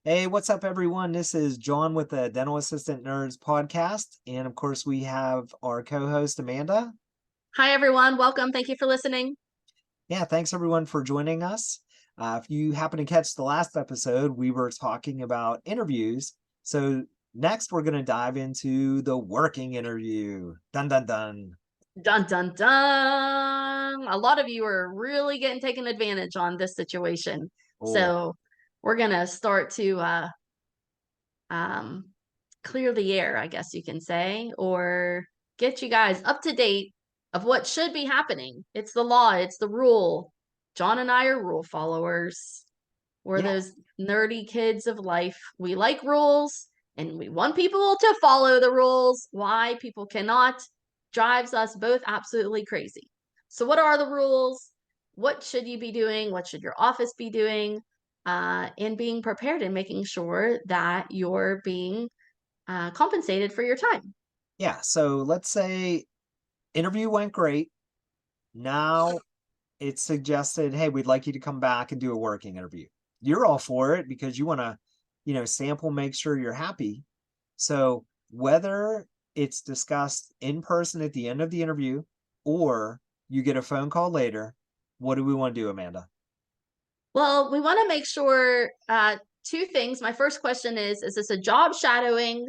Hey, what's up, everyone? This is John with the Dental Assistant Nerds podcast. And of course, we have our co host, Amanda. Hi, everyone. Welcome. Thank you for listening. Yeah, thanks everyone for joining us. If you happen to catch the last episode, we were talking about interviews. So next, we're going to dive into the working interview. Dun dun dun. Dun, dun, dun. A lot of you are really getting taken advantage on this situation. Oh, So we're going to start to um, clear the air, I guess you can say, or get you guys up to date of what should be happening. It's the law, it's the rule. John and I are rule followers. We're yeah. those nerdy kids of life. We like rules and we want people to follow the rules. Why people cannot drives us both absolutely crazy. So, what are the rules? What should you be doing? What should your office be doing? And being prepared and making sure that you're being compensated for your time. Yeah. So let's say interview went great. Now it's suggested, hey, we'd like you to come back and do a working interview. You're all for it because you want to, sample, make sure you're happy. So whether it's discussed in person at the end of the interview or you get a phone call later, what do we want to do, Amanda? Well, we want to make sure two things. My first question is this a job shadowing?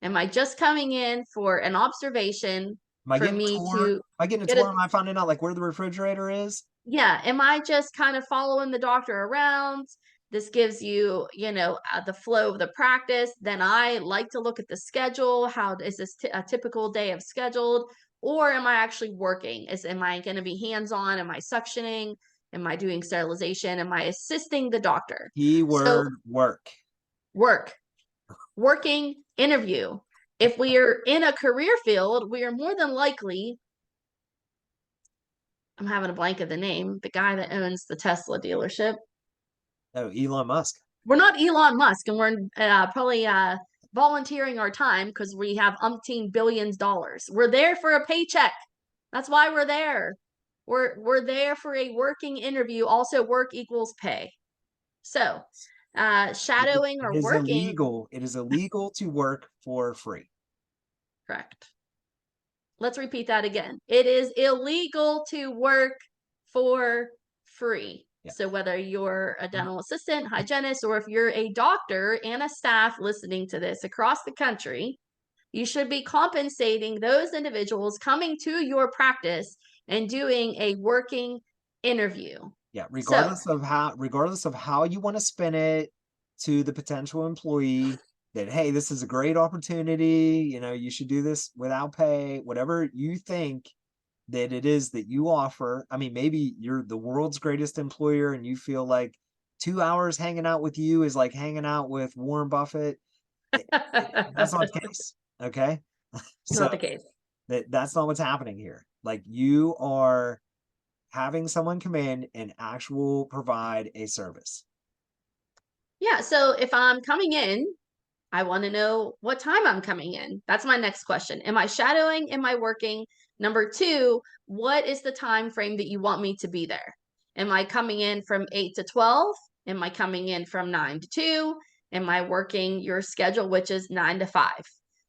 Am I just coming in for an observation Am I for getting a me tour? Am to I getting a get tour? a Am I finding out like where the refrigerator is? yeah, am I just kind of following the doctor around? This gives you, the flow of the practice. Then I like to look at the schedule. How is this a typical day of scheduled? Or am I actually working? Am I going to be hands-on? Am I suctioning? Am I doing sterilization? Am I assisting the doctor? So Keyword work. work, working interview. If we are in a career field, we are more than likely, I'm having a blank of the name, the guy that owns the Tesla dealership. Oh, Elon Musk. We're not Elon Musk, and we're probably volunteering our time because we have umpteen billions dollars. We're there for a paycheck. That's why we're there. We're there for a working interview. Also, work equals pay. So, shadowing It or is working, illegal. It is illegal to work for free. correct. Let's repeat that again. It is illegal to work for free. Yeah. So, whether you're a dental assistant, hygienist, or if you're a doctor and a staff listening to this across the country, you should be compensating those individuals coming to your practice and doing a working interview. Yeah, So, regardless of how you want to spin it to the potential employee that, hey, this is a great opportunity, you should do this without pay, whatever you think that it is that you offer. I mean, maybe you're the world's greatest employer and you feel like 2 hours hanging out with you is like hanging out with Warren Buffett. That's not the case. Okay. So not the case. that's not what's happening here. Like you are having someone come in and actual provide a service. Yeah. So, if I'm coming in, I want to know what time I'm coming in. That's my next question. Am I shadowing? Am I working? Number two, what is the time frame that you want me to be there? Am I coming in from 8 to 12? Am I coming in from 9 to 2? Am I working your schedule, which is 9 to 5?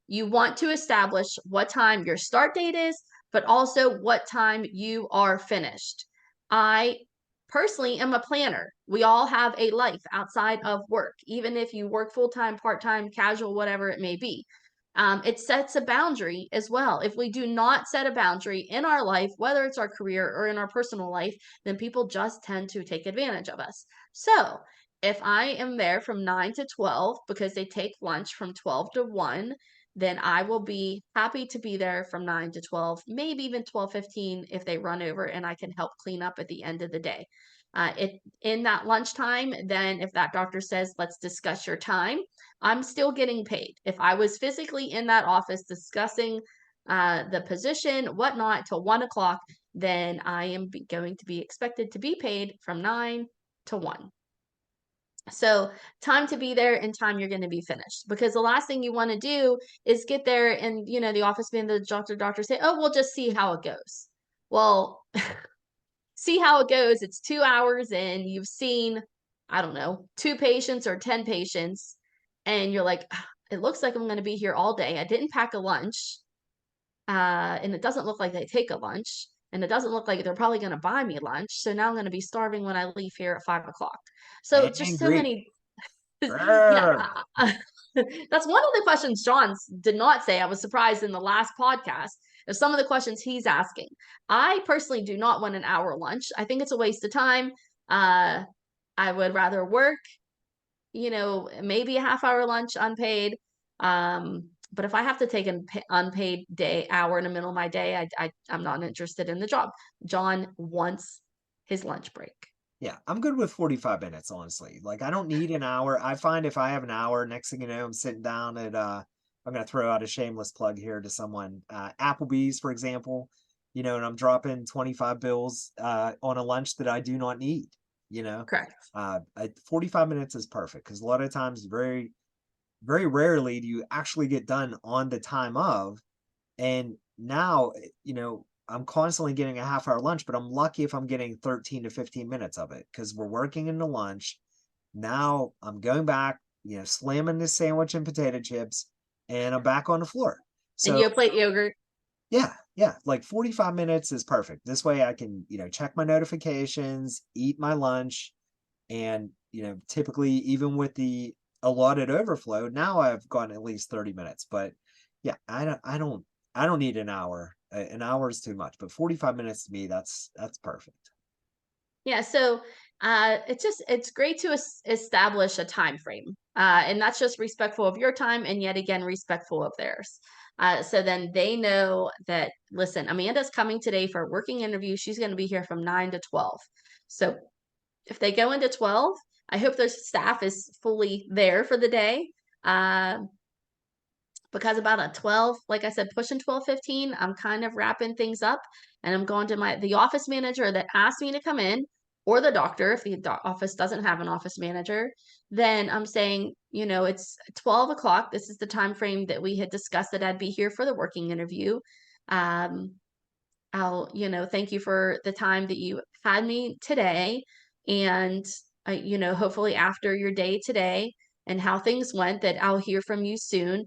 You want to establish what time your start date is, but also what time you are finished. I personally am a planner. We all have a life outside of work, even if you work full time, part time, casual, whatever it may be. It sets a boundary as well. If we do not set a boundary in our life, whether it's our career or in our personal life, then people just tend to take advantage of us. So, if I am there from 9 to 12 because they take lunch from 12 to 1, then I will be happy to be there from 9 to 12, maybe even 12:15 if they run over and I can help clean up at the end of the day. It in that lunchtime, then if that doctor says, let's discuss your time, I'm still getting paid. If I was physically in that office discussing the position, whatnot, till 1 o'clock, then I am going to be expected to be paid from 9 to 1. So, time to be there and time you're going to be finished. Because the last thing you want to do is get there and, the office being the doctor say, oh, we'll just see how it goes. Well, see how it goes. It's 2 hours in. You've seen I don't know, 2 patients or 10 patients, and you're like, "Ah, it looks like I'm gonna be here all day. I didn't pack a lunch, and it doesn't look like they take a lunch, and it doesn't look like they're probably gonna buy me lunch, so now I'm gonna be starving when I leave here at 5 o'clock." So just so Angry. many yeah, Grr. that's one of the questions John's did not say. I was surprised in the last podcast of some of the questions he's asking. I personally do not want an hour lunch. I think it's a waste of time. Uh, I would rather work, maybe a half hour lunch unpaid. But if I have to take an unpaid day hour in the middle of my day, I'm not interested in the job. John wants his lunch break. Yeah, I'm good with 45 minutes, honestly. Like, I don't need an hour. I find if I have an hour, next thing you know, I'm sitting down at I'm gonna throw out a shameless plug here to someone, Applebee's, for example, and I'm dropping 25 bills on a lunch that I do not need, you know. Correct. 45 minutes is perfect because a lot of times, very, very rarely do you actually get done on the time of. And now, I'm constantly getting a half hour lunch, but I'm lucky if I'm getting 13 to 15 minutes of it because we're working in the lunch. Now I'm going back, slamming this sandwich and potato chips, and I'm back on the floor. And So you plate yogurt. yeah, yeah, like 45 minutes is perfect. This way I can, check my notifications, eat my lunch, and, typically even with the allotted overflow, now I've gone at least 30 minutes. But yeah, I don't need an hour. An hour is too much, but 45 minutes to me, that's perfect. Yeah, so it's great to establish a time frame, and that's just respectful of your time, and yet again respectful of theirs. So then they know that, listen, Amanda's coming today for a working interview. She's going to be here from 9 to 12. So if they go into 12, I hope their staff is fully there for the day. Uh, because about a 12, like I said, pushing 12:15, I'm kind of wrapping things up, and I'm going to the office manager that asked me to come in, or the doctor if the office doesn't have an office manager. Then I'm saying, it's 12 o'clock. This is the time frame that we had discussed that I'd be here for the working interview. Um, I'll, thank you for the time that you had me today. And, hopefully after your day today and how things went, that I'll hear from you soon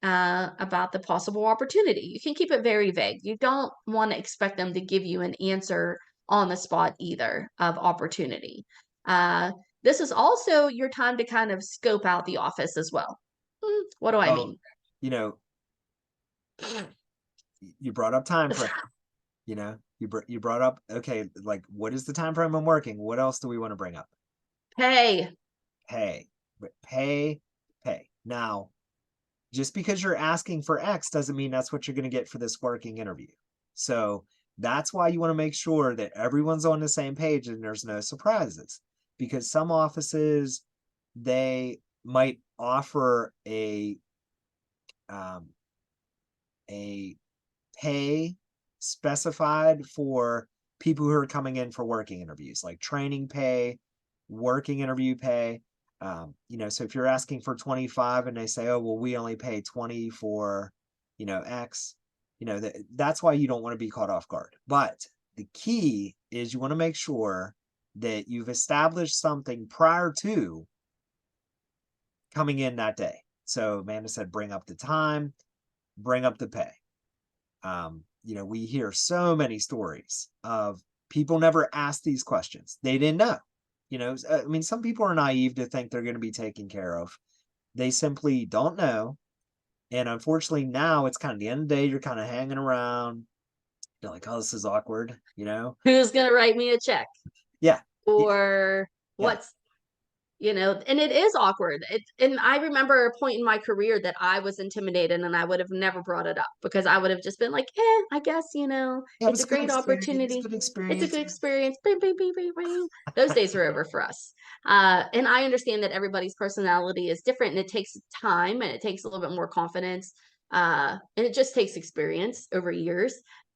about the possible opportunity. You can keep it very vague. You don't want to expect them to give you an answer on the spot either of opportunity. Uh, this is also your time to kind of scope out the office as well. What do I Well, mean? you know, you brought up time frame, you brought up, okay, like, what is the time frame I'm working? What else do we want to bring up? Hey, Pay. Pay. Now, just because you're asking for X doesn't mean that's what you're going to get for this working interview. So that's why you want to make sure that everyone's on the same page and there's no surprises. Because some offices, they might offer um, a pay specified for people who are coming in for working interviews, like training pay, working interview pay. So if you're asking for 25 and they say, oh, well, we only pay 20 for, X, that's why you don't want to be caught off guard. But the key is you want to make sure that you've established something prior to coming in that day. So Amanda said, bring up the time, bring up the pay. We hear so many stories of people never asked these questions. They didn't know. I mean, some people are naive to think they're going to be taken care of. They simply don't know. And unfortunately, now it's kind of the end of the day. You're kind of hanging around. You're like, oh, this is awkward. who's going to write me a check? Yeah. Yeah. Or Yeah. what's and it is awkward. And I remember a point in my career that I was intimidated and I would have never brought it up because I would have just been like, I guess, Yeah. It it's was a a good great experience. opportunity. Good It's a experience. good experience. Bing, bing, bing, bing, bing. Those days are over for us. And I understand that everybody's personality is different and it takes time and it takes a little bit more confidence. And it just takes experience over years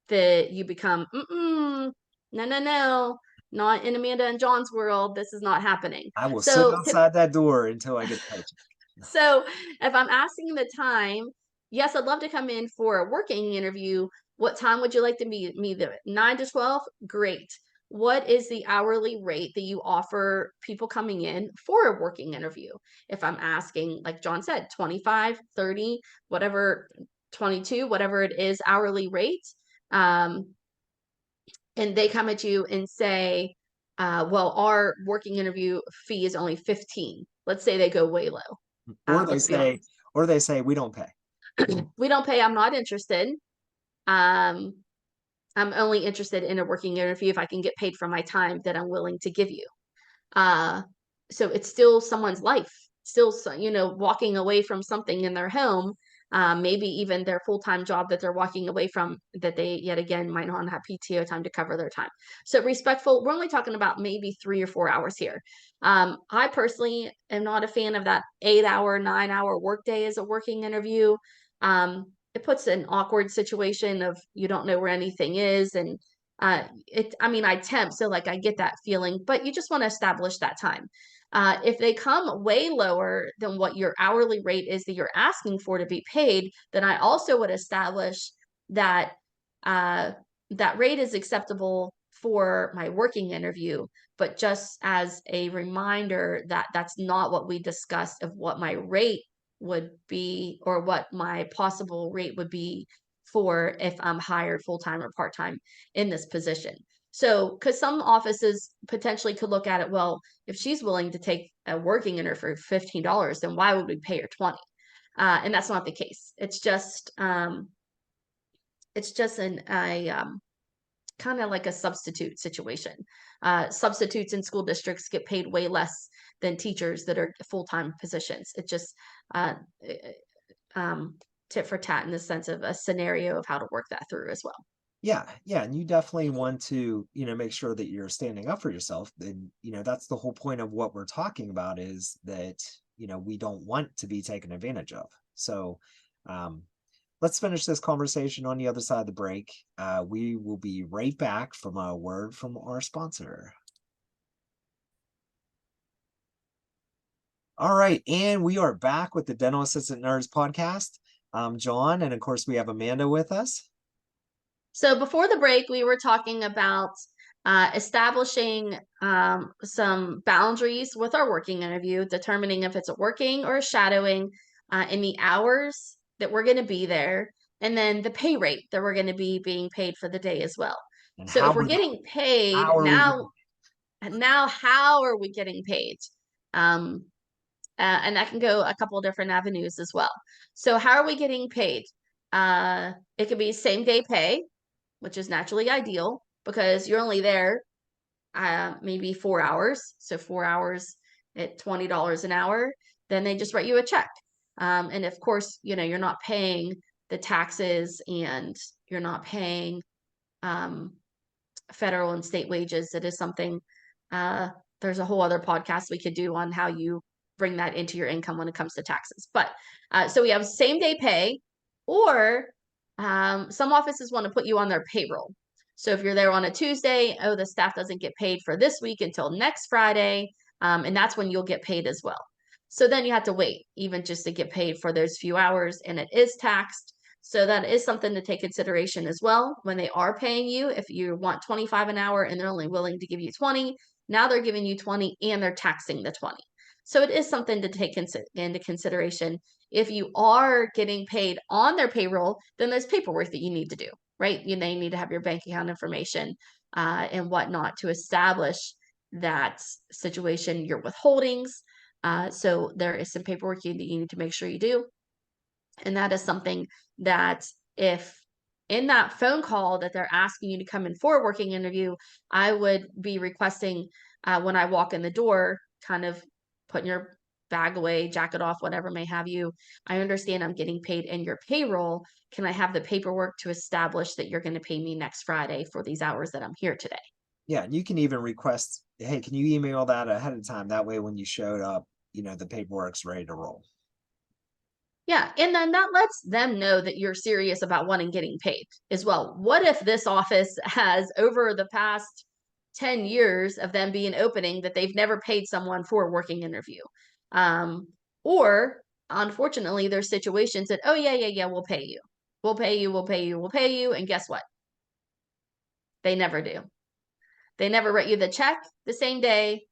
that you become, no, no, no, not in Amanda and John's world. This is not happening. I will sit So, outside that door until I get the paycheck. so if I'm asking the time, yes, I'd love to come in for a working interview. What time would you like to meet me there? 9 to 12? Great. what is the hourly rate that you offer people coming in for a working interview? If I'm asking, like John said, 25, 30, whatever, 22, whatever it is, hourly rate, um, and they come at you and say, well, our working interview fee is only 15. Let's say they go way low. Or they Let's be say, honest. we don't pay. We don't pay, I'm not interested. Um, I'm only interested in a working interview if I can get paid for my time that I'm willing to give you. Uh, so it's still someone's life, still, walking away from something in their home, maybe even their full-time job that they're walking away from that they yet again might not have PTO time to cover their time. So respectful, we're only talking about maybe 3 or 4 hours here. I personally am not a fan of that 8 hour, 9 hour workday as a working interview. It puts an awkward situation of you don't know where anything is, and I mean, I temp, so like I get that feeling, but you just want to establish that time. If they come way lower than what your hourly rate is that you're asking for to be paid, then I also would establish that uh, that rate is acceptable for my working interview, but just as a reminder that that's not what we discussed of what my rate would be or what my possible rate would be for if I'm hired full time or part time in this position. So, because some offices potentially could look at it, well, if she's willing to take a working interview for $15, then why would we pay her 20? And that's not the case. It's just an a kind of like a substitute situation. Substitutes in school districts get paid way less than teachers that are full time positions. It just uh, um, tit for tat in the sense of a scenario of how to work that through as well. Yeah, yeah, and you definitely want to, make sure that you're standing up for yourself. And, that's the whole point of what we're talking about is that, we don't want to be taken advantage of. So, um, let's finish this conversation on the other side of the break. We will be right back from a word from our sponsor. All right, and we are back with the Dental Assistant Nerds podcast. I'm John, and of course, we have Amanda with us. So before the break, we were talking about establishing some boundaries with our working interview, determining if it's a working or a shadowing, in the hours that we're going to be there, and then the pay rate that we're going to be being paid for the day as well. And So if we're getting paid how are we now, how are we getting paid? Um, and that can go a couple of different avenues as well. So how are we getting paid? It could be same day pay, which is naturally ideal because you're only there maybe 4 hours. So 4 hours at $20 an hour, then they just write you a check. And of course, you're not paying the taxes and you're not paying um, federal and state wages. It is something, uh, there's a whole other podcast we could do on how you bring that into your income when it comes to taxes. But so we have same day pay, or some offices want to put you on their payroll. So if you're there on a Tuesday, oh, the staff doesn't get paid for this week until next Friday. And that's when you'll get paid as well. So then you have to wait even just to get paid for those few hours, and it is taxed. So that is something to take consideration as well when they are paying you. If you want 25 an hour and they're only willing to give you 20, now they're giving you 20 and they're taxing the 20. So it is something to take into consideration. If you are getting paid on their payroll, then there's paperwork that you need to do, right? You need to have your bank account information and whatnot to establish that situation, your withholdings. So there is some paperwork you need to make sure you do. And that is something that if in that phone call that they're asking you to come in for a working interview, I would be requesting when I walk in the door, kind of putting your bag away, jacket off, whatever may have you. I understand I'm getting paid in your payroll. Can I have the paperwork to establish that you're going to pay me next Friday for these hours that I'm here today? Yeah, and you can even request, hey, can you email that ahead of time? That way, when you showed up, the paperwork's ready to roll. Yeah, and then that lets them know that you're serious about wanting getting paid as well. What if this office has over the past 10 years of them being opening that they've never paid someone for a working interview? Or unfortunately, there's situations that, oh yeah, we'll pay you. We'll pay you, we'll pay you, we'll pay you. And guess what? They never do. They never write you the check the same day.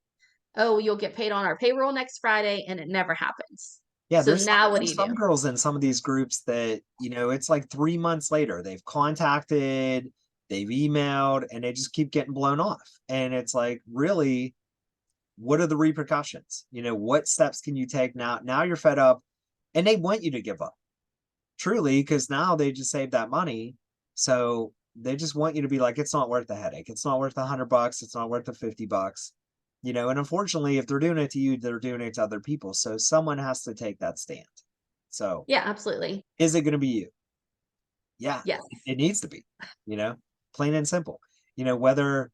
Oh, you'll get paid on our payroll next Friday, and it never happens. Yeah, So now what do there's you some do? girls in some of these groups that, it's like 3 months later, they've contacted, they've emailed, and they just keep getting blown off. And it's like, really, what are the repercussions? What steps can you take now? Now you're fed up and they want you to give up, truly, because now they just saved that money. So they just want you to be like, it's not worth the headache. It's not worth $100. It's not worth the $50. And unfortunately, if they're doing it to you, they're doing it to other people. So someone has to take that stand. So Yeah, absolutely. is it going to be you? Yeah, Yes. it needs to be, you know, plain and simple. Whether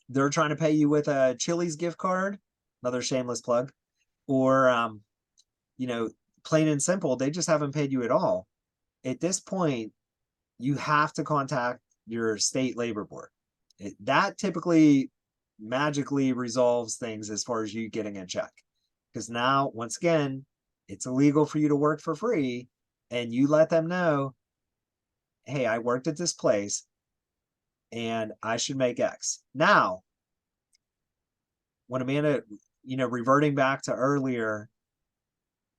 they're trying to pay you with a Chili's gift card, another shameless plug, or, you know, plain and simple, they just haven't paid you at all. At this point, you have to contact your state labor board. That typically magically resolves things as far as you getting a check. Because now, once again, it's illegal for you to work for free, and you let them know, hey, I worked at this place and I should make X. Now, when Amanda, reverting back to earlier,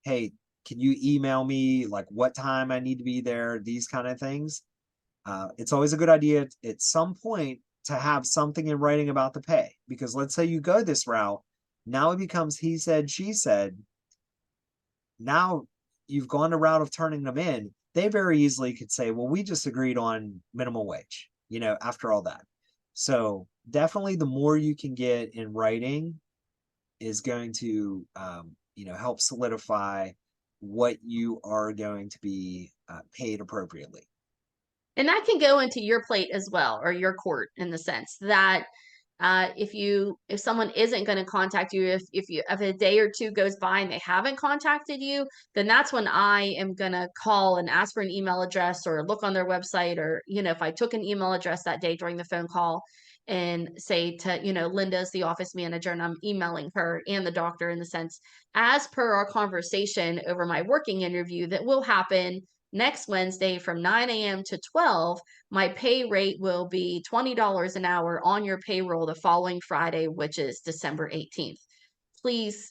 hey, can you email me like what time I need to be there? These kind of things. It's always a good idea at some point to have something in writing about the pay, because let's say you go this route, now it becomes he said, she said. Now you've gone the route of turning them in. They very easily could say, well, we just agreed on minimum wage, after all that. So definitely the more you can get in writing is going to, help solidify what you are going to be paid appropriately. And that can go into your plate as well, or your court, in the sense that if someone isn't going to contact you, if a day or two goes by and they haven't contacted you, then that's when I am going to call and ask for an email address, or look on their website, or if I took an email address that day during the phone call, and say to, Linda's the office manager, and I'm emailing her and the doctor, in the sense, as per our conversation over my working interview that will happen next Wednesday from 9 a.m. to 12, my pay rate will be $20 an hour on your payroll the following Friday, which is December 18th. Please,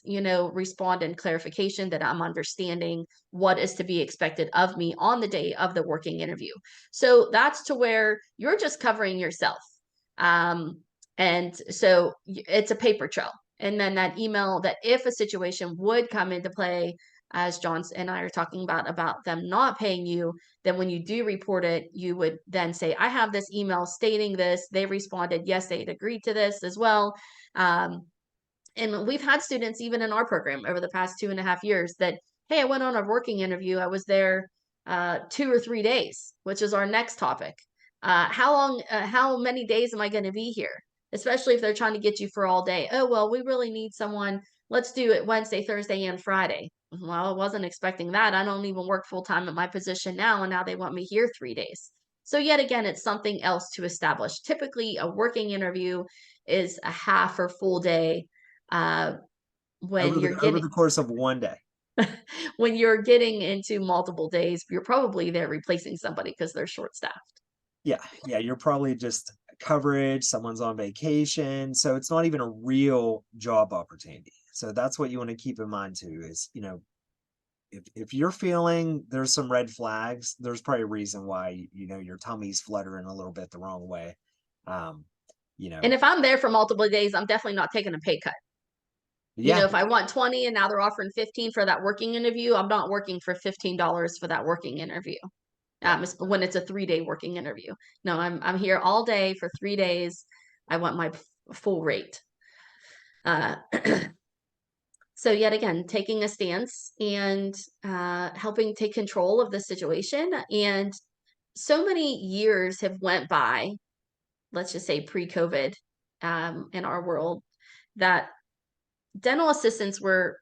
respond in clarification that I'm understanding what is to be expected of me on the day of the working interview. So that's to where you're just covering yourself. And so it's a paper trail. And then that email, that if a situation would come into play, as John and I are talking about them not paying you, then when you do report it, you would then say, I have this email stating this. They responded, yes, they'd agreed to this as well. And we've had students, even in our program over the past 2.5 years, that, hey, I went on a working interview. I was there 2 or 3 days, which is our next topic. How many days am I going to be here? Especially if they're trying to get you for all day. Oh, well, we really need someone. Let's do it Wednesday, Thursday, and Friday. Well, I wasn't expecting that. I don't even work full time at my position now, and now they want me here 3 days. So yet again, it's something else to establish. Typically, a working interview is a half or full day. uh, when over you're the over getting the course of one day. when you're getting into multiple days, you're probably there replacing somebody because they're short staffed. Yeah, you're probably just coverage, someone's on vacation, so it's not even a real job opportunity. So that's what you want to keep in mind too, is, if you're feeling there's some red flags, there's probably a reason why, your tummy's fluttering a little bit the wrong way. Um, And if I'm there for multiple days, I'm definitely not taking a pay cut. yeah, If I want 20 and now they're offering 15 for that working interview, I'm not working for $15 for that working interview. yeah. When it's a 3-day working interview. No, I'm here all day for 3 days. I want my full rate. Uh, so yet again, taking a stance and helping take control of the situation. And so many years have went by, let's just say pre-COVID, in our world, that dental assistants were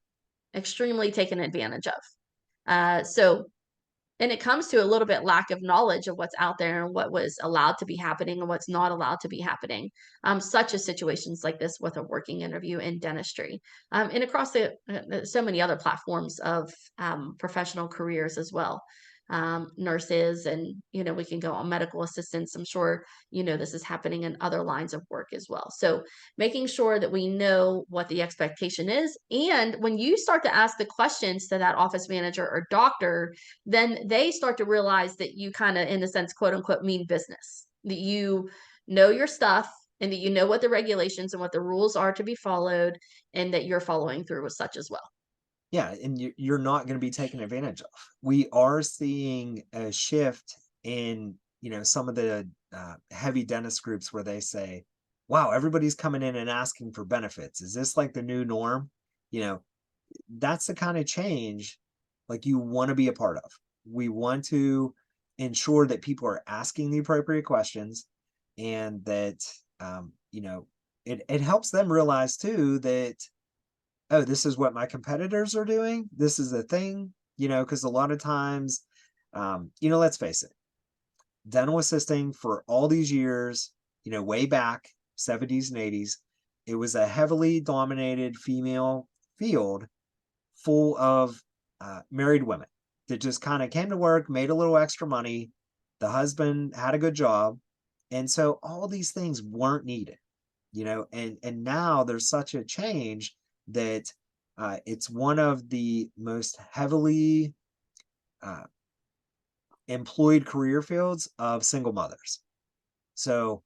extremely taken advantage of. So and it comes to a little bit lack of knowledge of what's out there and what was allowed to be happening and what's not allowed to be happening, such as situations like this with a working interview in dentistry, and across so many other platforms of professional careers as well. nurses, and we can go on medical assistants. I'm sure this is happening in other lines of work as well. So making sure that we know what the expectation is, and when you start to ask the questions to that office manager or doctor, then they start to realize that you kind of, in a sense, quote unquote, mean business, that you know your stuff, and that you know what the regulations and what the rules are to be followed, and that you're following through with such as well. Yeah, and you're not going to be taken advantage of. We are seeing a shift in, some of the heavy dentist groups where they say, "Wow, everybody's coming in and asking for benefits. Is this like the new norm?" You know, that's the kind of change like you want to be a part of. We want to ensure that people are asking the appropriate questions, and that it helps them realize too that, oh, this is what my competitors are doing. This is a thing, because a lot of times, let's face it, dental assisting for all these years, way back 70s and 80s, it was a heavily dominated female field full of married women that just kind of came to work, made a little extra money. The husband had a good job. And so all these things weren't needed, and now there's such a change that it's one of the most heavily uh, employed career fields of single mothers. So,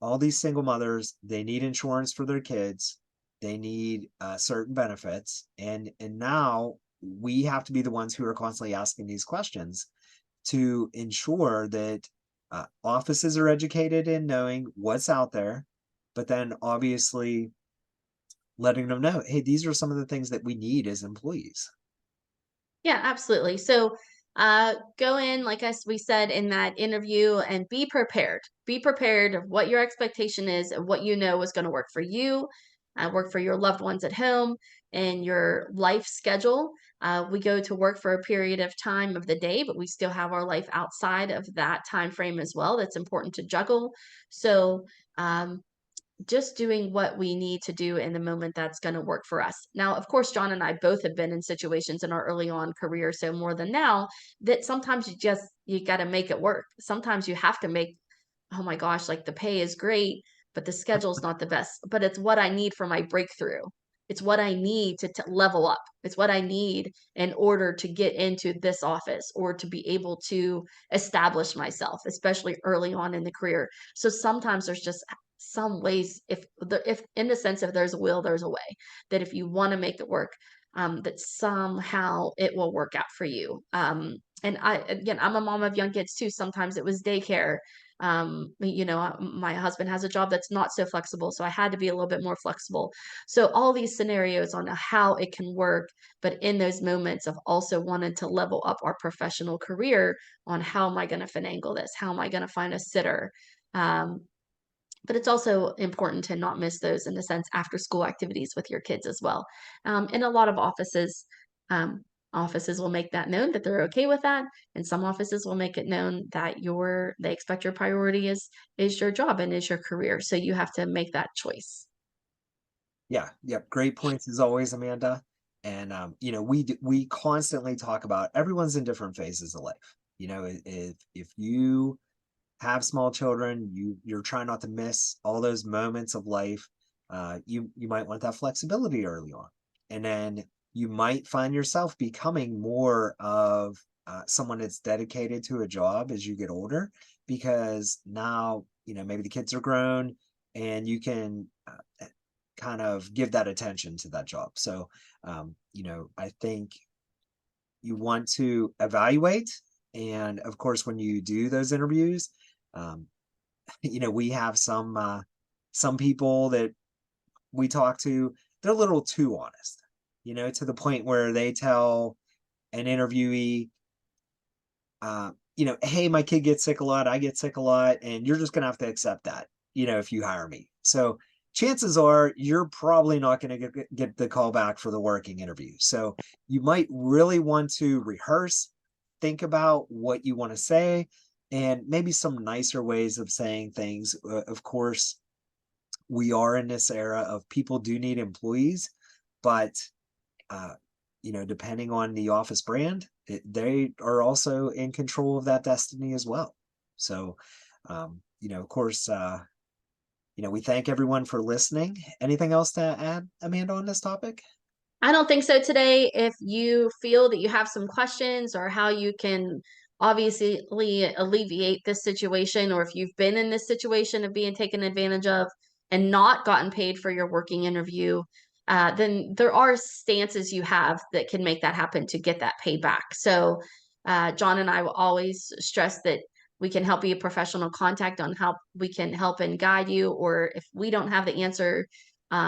all these single mothers, they need insurance for their kids. They need certain benefits. And now we have to be the ones who are constantly asking these questions to ensure that offices are educated in knowing what's out there, but then obviously letting them know, hey, these are some of the things that we need as employees. Yeah, absolutely. So, go in, like we said in that interview, and be prepared. Be prepared of what your expectation is and what you know is going to work for you, work for your loved ones at home, and your life schedule. We go to work for a period of time of the day, but we still have our life outside of that time frame as well. That's important to juggle. So, um, just doing what we need to do in the moment that's going to work for us. Now, of course, John and I both have been in situations in our early on career, so more than now, that sometimes you got to make it work. Sometimes you have to make, oh my gosh, like the pay is great, but the schedule's not the best, but it's what I need for my breakthrough. It's what I need to level up. It's what I need in order to get into this office or to be able to establish myself, especially early on in the career. So sometimes there's just some ways, if in the sense, if there's a will, there's a way, that if you want to make it work, that somehow it will work out for you. And again, I'm a mom of young kids too. Sometimes it was daycare. My husband has a job that's not so flexible, so I had to be a little bit more flexible. So all these scenarios on how it can work, but in those moments of also wanting to level up our professional career on how am I going to finagle this? How am I going to find a sitter? Um, but it's also important to not miss those, in the sense, after school activities with your kids as well. In a lot of offices, um, offices will make that known that they're okay with that, and some offices will make it known that they expect your priority is your job and is your career. So you have to make that choice. Yeah, yep, great points as always, Amanda. And we constantly talk about everyone's in different phases of life. If you have small children, you're trying not to miss all those moments of life. You might want that flexibility early on, and then you might find yourself becoming more of someone that's dedicated to a job as you get older, because now maybe the kids are grown, and you can kind of give that attention to that job. So, I think you want to evaluate. And of course, when you do those interviews, um, we have some people that we talk to, they're a little too honest, to the point where they tell an interviewee, hey, my kid gets sick a lot, I get sick a lot, and you're just gonna have to accept that, if you hire me. So chances are you're probably not going to get the call back for the working interview. So you might really want to rehearse, think about what you want to say, and maybe some nicer ways of saying things. Of course, we are in this era of people do need employees, but depending on the office brand, they are also in control of that destiny as well. So, of course, we thank everyone for listening. Anything else to add, Amanda, on this topic? I don't think so today. If you feel that you have some questions or how you can obviously alleviate this situation, or if you've been in this situation of being taken advantage of and not gotten paid for your working interview, then there are stances you have that can make that happen to get that paid back. So, John and I will always stress that we can help you a professional contact on how we can help and guide you, or if we don't have the answer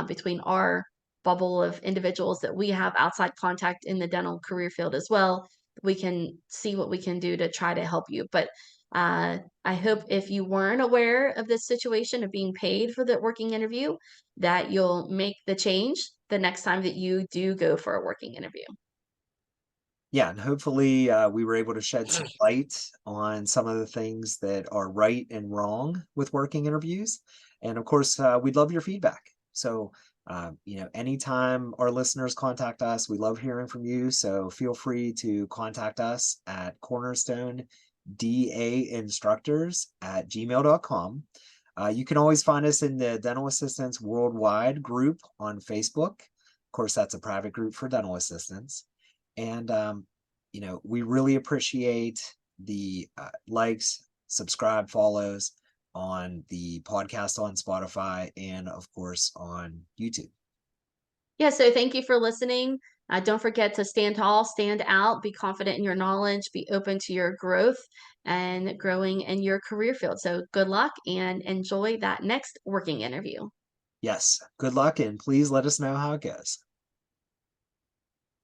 between our bubble of individuals that we have outside contact in the dental career field as well, we can see what we can do to try to help you. But I hope if you weren't aware of this situation of being paid for the working interview, that you'll make the change the next time that you do go for a working interview. Yeah, and hopefully we were able to shed some light on some of the things that are right and wrong with working interviews. And of course, we'd love your feedback. So, anytime our listeners contact us, we love hearing from you. So feel free to contact us at cornerstonedainstructors@gmail.com. You can always find us in the Dental Assistants Worldwide group on Facebook. Of course, that's a private group for dental assistants. And, we really appreciate the likes, subscribe, follows on the podcast on Spotify and, of course, on YouTube. Yeah, so thank you for listening. Don't forget to stand tall, stand out, be confident in your knowledge, be open to your growth and growing in your career field. So good luck and enjoy that next working interview. Yes, good luck and please let us know how it goes.